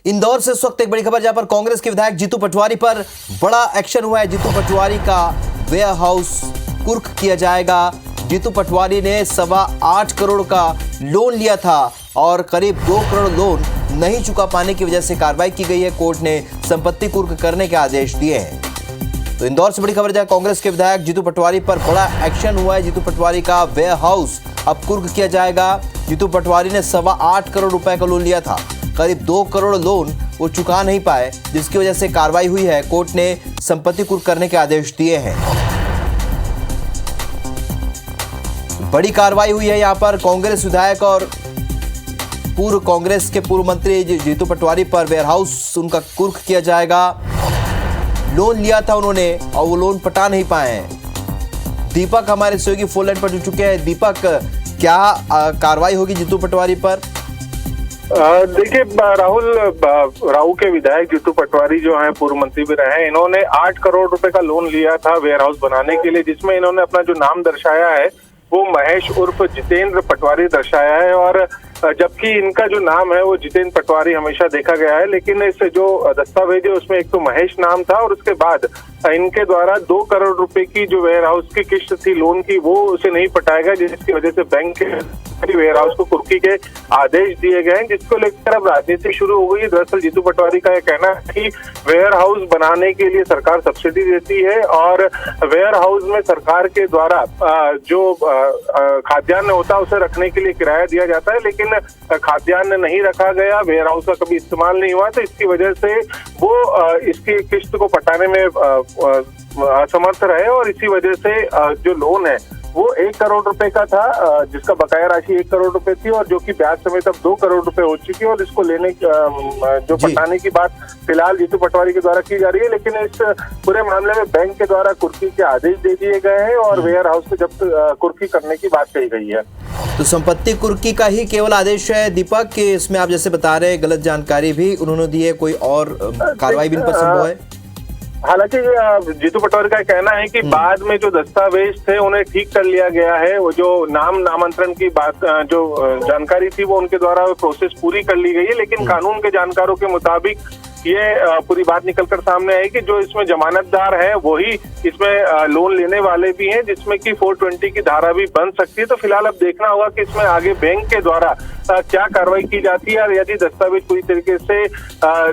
इंदौर से इस वक्त एक बड़ी खबर जहां पर कांग्रेस के विधायक जीतू पटवारी पर बड़ा एक्शन हुआ है। जीतू पटवारी का वेयर हाउस कुर्क किया जाएगा। जीतू पटवारी ने 8.25 करोड़ का लोन लिया था और करीब 2 करोड़ लोन नहीं चुका पाने की वजह से कार्रवाई की गई है। कोर्ट ने संपत्ति कुर्क करने के आदेश दिए हैं। तो इंदौर से बड़ी खबर जहां कांग्रेस के विधायक जीतू पटवारी पर बड़ा एक्शन हुआ है। जीतू पटवारी का वेयर हाउस अब कुर्क किया जाएगा। जीतू पटवारी ने 8.25 करोड़ रुपए का लोन लिया था। करीब 2 करोड़ लोन वो चुका नहीं पाए, जिसकी वजह से कार्रवाई हुई है। कोर्ट ने संपत्ति कुर्क करने के आदेश दिए हैं। बड़ी कार्रवाई हुई है यहाँ पर। कांग्रेस विधायक और पूर्व कांग्रेस के पूर्व मंत्री जीतू पटवारी पर वेयर हाउस उनका कुर्क किया जाएगा। लोन लिया था उन्होंने और वो लोन पटा नहीं पाए हैं। दीपक हमारे सहयोगी फोन लाइन पर जुड़ चुके हैं। दीपक, क्या कार्रवाई होगी जीतू पटवारी पर? देखिए राहु के विधायक जीतू पटवारी जो हैं, पूर्व मंत्री भी रहे हैं, इन्होंने 8 करोड़ रुपए का लोन लिया था वेयर हाउस बनाने के लिए, जिसमें इन्होंने अपना जो नाम दर्शाया है वो महेश उर्फ जितेंद्र पटवारी दर्शाया है। और जबकि इनका जो नाम है वो जितेंद्र पटवारी हमेशा देखा गया है, लेकिन इस जो दस्तावेज है उसमें एक तो महेश नाम था और उसके बाद इनके द्वारा 2 करोड़ रुपए की जो वेयर हाउस की किस्त थी लोन की, वो उसे नहीं पटाएगा, जिसकी वजह से बैंक के वेयर हाउस को कुर्की के आदेश दिए गए हैं, जिसको लेकर अब राजनीति शुरू हो गई है। दरअसल जीतू पटवारी का यह कहना है कि वेयर हाउस बनाने के लिए सरकार सब्सिडी देती है और वेयर हाउस में सरकार के द्वारा जो खाद्यान्न होता है उसे रखने के लिए किराया दिया जाता है, लेकिन खाद्यान्न नहीं रखा गया, वेयर हाउस का कभी इस्तेमाल नहीं हुआ, तो इसकी वजह से वो इसकी किस्त को पटाने में असमर्थ रहे और इसी वजह से जो लोन है वो 1 करोड़ रुपए का था, जिसका बकाया राशि 1 करोड़ रुपए थी और जो कि ब्याज समेत अब 2 करोड़ रुपए हो चुकी है। और इसको लेने जो पटाने की बात फिलहाल जीतू पटवारी के द्वारा की जा रही है, लेकिन इस पूरे मामले में बैंक के द्वारा कुर्की के आदेश दे दिए गए हैं और वेयर हाउस को जब्त कुर्की करने की बात कही गई है। तो संपत्ति कुर्की का ही केवल आदेश है दीपक, कि इसमें आप जैसे बता रहे गलत जानकारी भी उन्होंने दी है, कोई और कार्रवाई भी इन पर संभव है? हालांकि जीतू पटवारी का कहना है कि बाद में जो दस्तावेज थे उन्हें ठीक कर लिया गया है। वो जो नामांतरण की बात जो जानकारी थी वो उनके द्वारा प्रोसेस पूरी कर ली गई है, लेकिन कानून के जानकारों के मुताबिक ये पूरी बात निकलकर सामने आई कि जो इसमें जमानतदार है वही इसमें लोन लेने वाले भी हैं, जिसमें कि 420 की धारा भी बन सकती है। तो फिलहाल अब देखना होगा कि इसमें आगे बैंक के द्वारा क्या कार्रवाई की जाती है और यदि दस्तावेज पूरी तरीके से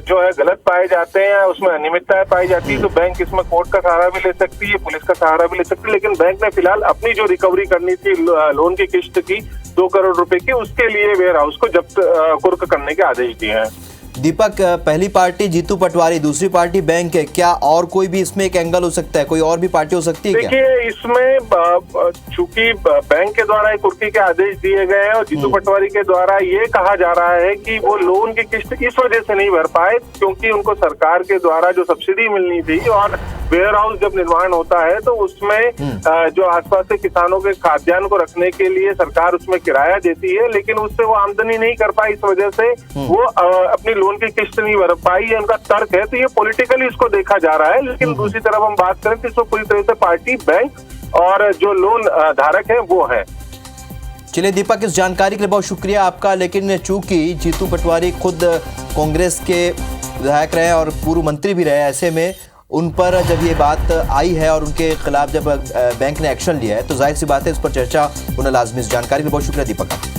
जो है गलत पाए जाते हैं, उसमें अनियमितताएं पाई जाती है, तो बैंक इसमें कोर्ट का सहारा भी ले सकती है, पुलिस का सहारा भी ले सकती है। लेकिन बैंक ने फिलहाल अपनी जो रिकवरी करनी थी लोन की किस्त की 2 करोड़ रुपए की, उसके लिए वेयर हाउस को जब्त कुर्क करने के आदेश दिए हैं। दीपक, पहली पार्टी जीतू पटवारी, दूसरी पार्टी बैंक है, क्या और कोई भी इसमें एक एंगल हो सकता है? कोई और भी पार्टी हो सकती है? देखिए, इसमें चूंकि बैंक के द्वारा कुर्की के आदेश दिए गए हैं और जीतू पटवारी के द्वारा ये कहा जा रहा है कि वो लोन की किस्त इस वजह से नहीं भर पाए क्योंकि उनको सरकार के द्वारा जो सब्सिडी मिलनी थी, और वेयर हाउस जब निर्माण होता है तो उसमें जो आसपास के किसानों के खाद्यान्न को रखने के लिए सरकार उसमें किराया देती है, लेकिन उससे वो आमदनी नहीं कर पाई, इस वजह से वो अपनी लोन की किस्त नहीं भर पाई, ये उनका तर्क है। तो ये पॉलिटिकली इसको देखा जा रहा है, लेकिन दूसरी तरफ हम बात करें तो इसमें पूरी तरह से पार्टी, बैंक और जो लोन धारक है वो है। चलिए दीपक, इस जानकारी के लिए बहुत शुक्रिया आपका। लेकिन चूंकि जीतू पटवारी खुद कांग्रेस के विधायक रहे और पूर्व मंत्री भी रहे, ऐसे में उन पर जब ये बात आई है और उनके खिलाफ जब बैंक ने एक्शन लिया है तो जाहिर सी बात है इस पर चर्चा होना लाजमी। इस जानकारी के लिए बहुत शुक्रिया दीपक।